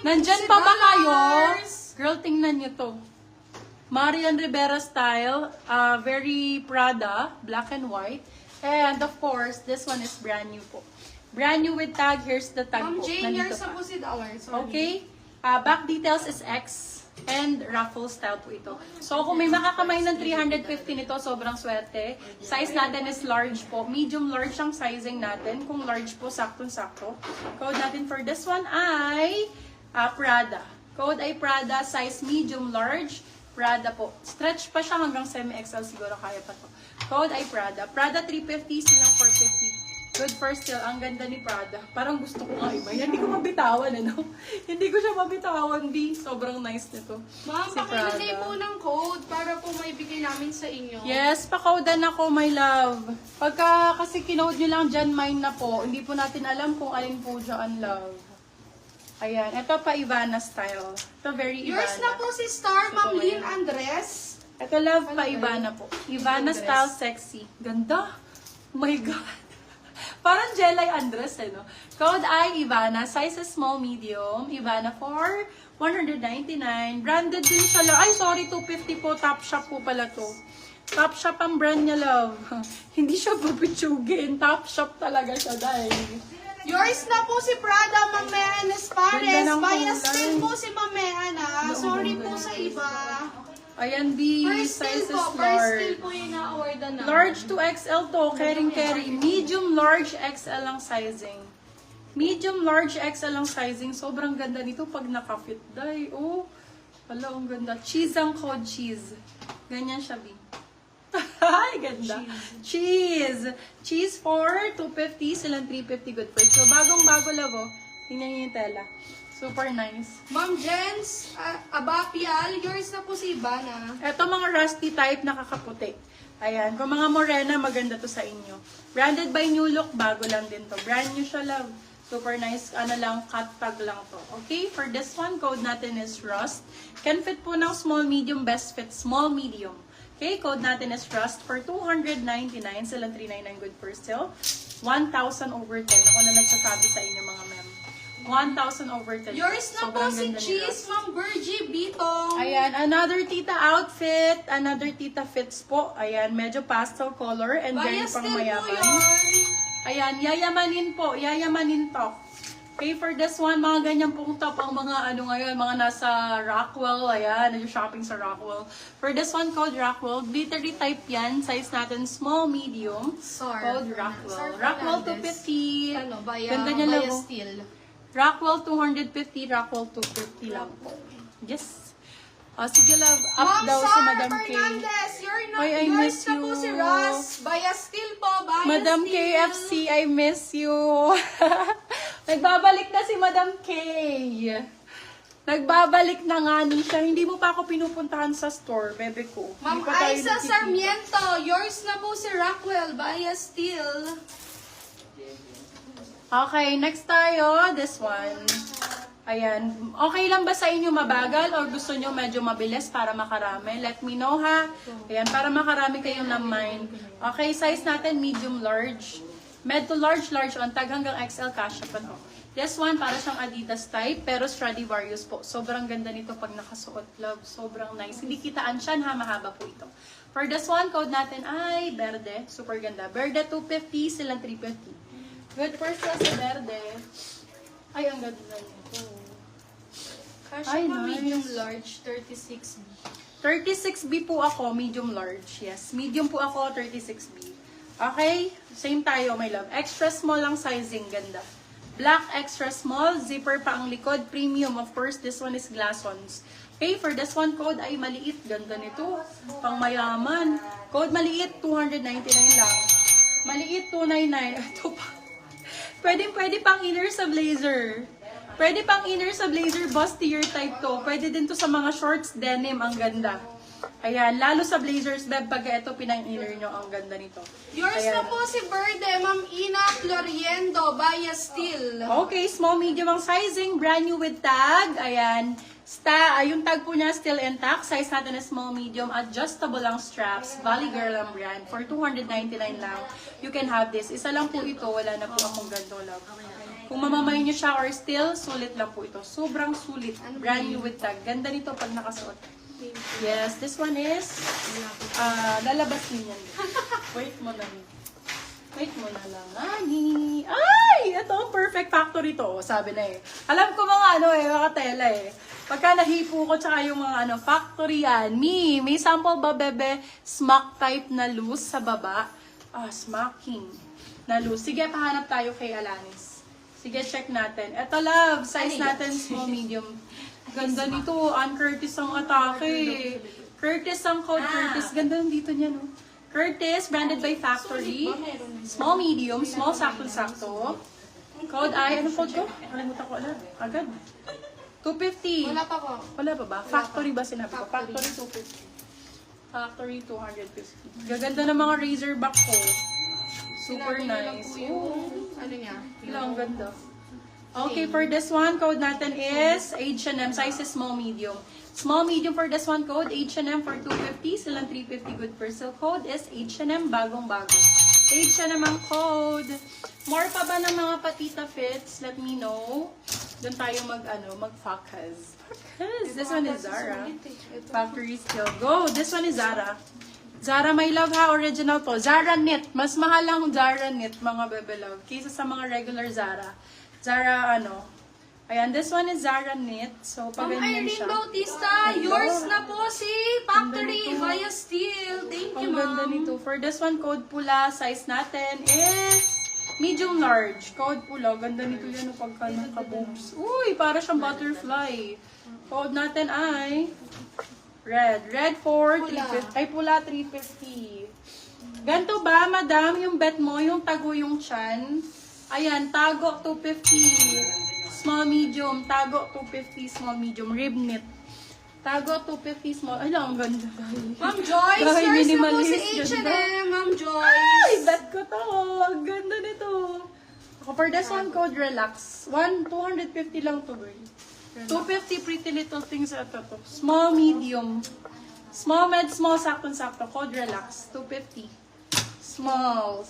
Nandyan pa ba kayo? Girl, tingnan nyo to. Marian Rivera style. Very Prada. Black and white. And of course, this one is brand new po. Brand new with tag. Here's the tag Ma'am po. Jane, Nandito yours pa. na po si Dollar. Sorry. Okay. Back details is X. And raffle style po ito. So, kung may makakamay ng 350 nito, sobrang swerte. Size natin is large po. Medium large ang sizing natin. Kung large po, saktong-sakto. Code natin for this one ay Prada. Code ay Prada, size medium large. Prada po. Stretch pa siya hanggang semi-XL siguro, kaya pa to. Code ay Prada. Prada 350, silang 450. Good for still. Ang ganda ni Prada. Parang gusto ko nga iba. Hindi ko mabitawan, ano? Hindi ko siya mabitawan, B. Sobrang nice nito. Ma'am, Si pakilagay Prada. po ng code para po maibigay namin sa inyo. Yes, pakaudan ako, my love. Pagka kasi kinode nyo lang dyan, mine na po. Hindi po natin alam kung alin po dyan, love. Ayan. Ito pa Ivana style. Ito very Ivana. Yours na po si Star, Ma'am Lynn Andres. Ito love pa Ivana po. Ivana style sexy. Ganda. Oh my God. Parang Jelay Andres eh, no? Code I, Ivana. Size is small, medium. Ivana for 199. Branded din siya, love. Ay, sorry, 250 po. Top shop po pala to. Top shop ang brand niya, love. Hindi siya pupitsugin. Top shop talaga siya, dahil. Yours na po si Prada, Ma'am Mehan Espares. Ganda ng Bias kulay. din po si Ma'am Mehan, ha? Sorry po sa iba. Ayan, B. First Size still is po. First still large. po yung na-awardan na. Large to XL to. Carry. Medium, large, XL ang sizing. Medium, large, XL ang sizing. Sobrang ganda nito pag naka-fit. Day, oh. Hala, ang ganda. Cheese ang code, cheese. Ganyan siya, B. Ay, ganda. Cheese. Cheese for 250, silang 350 good price. So, bagong-bago labo. Tingnan niyo yung tela. Super nice. Ma'am Jens, Abapial, yours na po si Ivana. Ito mga rusty type nakakaputi. Ayan. Kung mga morena, maganda to sa inyo. Branded by New Look, bago lang din to. Brand new siya, love. Super nice. Ano lang, cut tag lang to. Okay? For this one, code natin is Rust. Can fit po ng small, medium, best fit, small, medium. Okay? Code natin is Rust for 299. Silang 399 good for still. 1,000 over 10. Ako na nagsasabi sa inyo, mga ma'am. 1,000 over 10. Yours na po Sobrang si ganda ni Cheese, Rust. Ma'am Virgie Bitong. Ayan, another tita outfit. Another tita fits po. Ayan, medyo pastel color and very Bias pang din po mayaman. yun. Ayan, yayamanin po. Yayamanin top. Okay, for this one, mga ganyan pong top ang mga ano ngayon, mga nasa Rockwell. Ayan, nag-shopping sa Rockwell. For this one, code Rockwell. Glittery type yan. Size natin, small, medium. Code Rockwell. Rockwell 250. Ano, Ganda niya Baya lang. Steel. Rockwell 250, Rockwell 250 lang po. Yes. Sige love, up Ma'am daw si Sarah Madam K. Fernandez, Ay, I miss yours na po you. si Ross. Baya Steel po, Baya Madam Steel. KFC, I miss you. Nagbabalik na si Madam K. Nagbabalik na nga ni siya. Hindi mo pa ako pinupuntahan sa store, bebe ko. Ma'am Hindi pa tayo Aiza nagkikita. Sarmiento, yours na po si Rockwell, Baya Steel. Okay, next tayo. This one. Ayan. Okay lang ba sa inyo mabagal or gusto nyo medyo mabilis para makarami? Let me know, ha? Ayan, para makarami kayong naman. Okay, size natin medium large. Med to large, large on tag hanggang XL kasha pa to. This one, para siyang Adidas type, pero Stradivarius po. Sobrang ganda nito pag nakasuot, love. Sobrang nice. Hindi kitaan siya, ha? Mahaba po ito. For this one, code natin ay Verde. Super ganda. Verde 250, silang 350. Good first class sa Verde. Ay, ang ganda nito. Kasha Ay, pa nice. medium large, 36B. 36B po ako, medium large. Yes, medium po ako, 36B. Okay? Same tayo, my love. Extra small ang sizing, ganda. Black extra small, zipper pa ang likod, premium. Of course, this one is glass-ons. Okay, for this one, code ay maliit. Ganda nito. Pang mayaman. Code maliit, 299 lang. Maliit, 299. Ito pa. Pwede pang inner sa blazer. Pwede pang inner sa blazer, bustier type to. Pwede din to sa mga shorts, denim, ang ganda. Ayan, lalo sa blazers, beb, pag ito pinang-inner nyo, ang ganda nito. Yours Ayan. na po si Verde, Ma'am Ina Floriendo, Baya Steel. Okay, small, medium ang sizing, brand new with tag. Ayan, yung tag po niya still intact. Size natin is small, medium, adjustable ang straps. Valley Girl ang brand. For 299 lang, you can have this. Isa lang po ito, wala na po akong ganito, love. Kung mamamay nyo siya or still, sulit lang po ito. Sobrang sulit. Brand new with tag. Ganda nito pag nakasuot. Yes, this one is, lalabas din yan. Wait mo na. Wait mo na lang. Ay! Ito, perfect factory to. Sabi na eh. Alam ko mga tela eh. Pagka nahipo ko, tsaka yung mga factory yan. May sample ba, bebe? Smack type na loose sa baba. Smacking na loose. Sige, pahanap tayo kay Alanis. Sige, check natin. Ito, love. Size natin, small, medium. Ganda nito. Ann Curtis ang atake. Curtis ang code. Curtis. Ganda dito niya, no? Curtis, branded by Factory. Small, medium. Small, sakto-sakto. Code ay, ano code ko? Nakalimutan ko alam. Agad. 250. Wala pa po. Wala pa ba? Factory ba sinabi ko? Factory 250. Factory 250. Gaganda ng mga razorback ko. Super nice. Ano niya? Ang ganda. Okay, for this one, code natin is H&M. Size is small, medium. Small, medium for this one, code H&M for 250. Silang 350 good per sale. Code is H&M, bagong-bago. H&M ang code. More pa ba ng mga patita fits? Let me know. Doon tayo mag-focus. This one is Zara. Factory still. Go! This one is Zara. Zara, my love ha, original to. Zara knit. Mas mahal ang Zara knit, mga bebe love. Kaysa sa mga regular Zara. Zara, ayan, this one is Zara knit. So, pag Ma'am ganyan Irene siya. Bautista, yours na po si Factory via Steel. Thank you, Ang ganda ma'am. nito. For this one, code pula. Size natin is medium large. Code pula. Ganda nito yan pagka naka-boobs. Uy, para siyang butterfly. Code natin ay red. Red for 350. Ay, pula 350. Ganto ba, madam, yung bet mo, yung tago yung chan? Ayan, tago 250. Small, medium. Tago 250, small, medium. Rib knit. Tago 250, small. Ay, ang ganda. Ma'am Joyce, Dahil yours na po si minimalist, H&M, ganda. Ma'am Ay, Joyce. bet ko to. Ang ganda nito. Ako, for this one, code relax. 250 lang to, girl. 250 pretty little things ito to. Small, medium. Small, med, small, sakto-sakto. Code relax. 250. Small.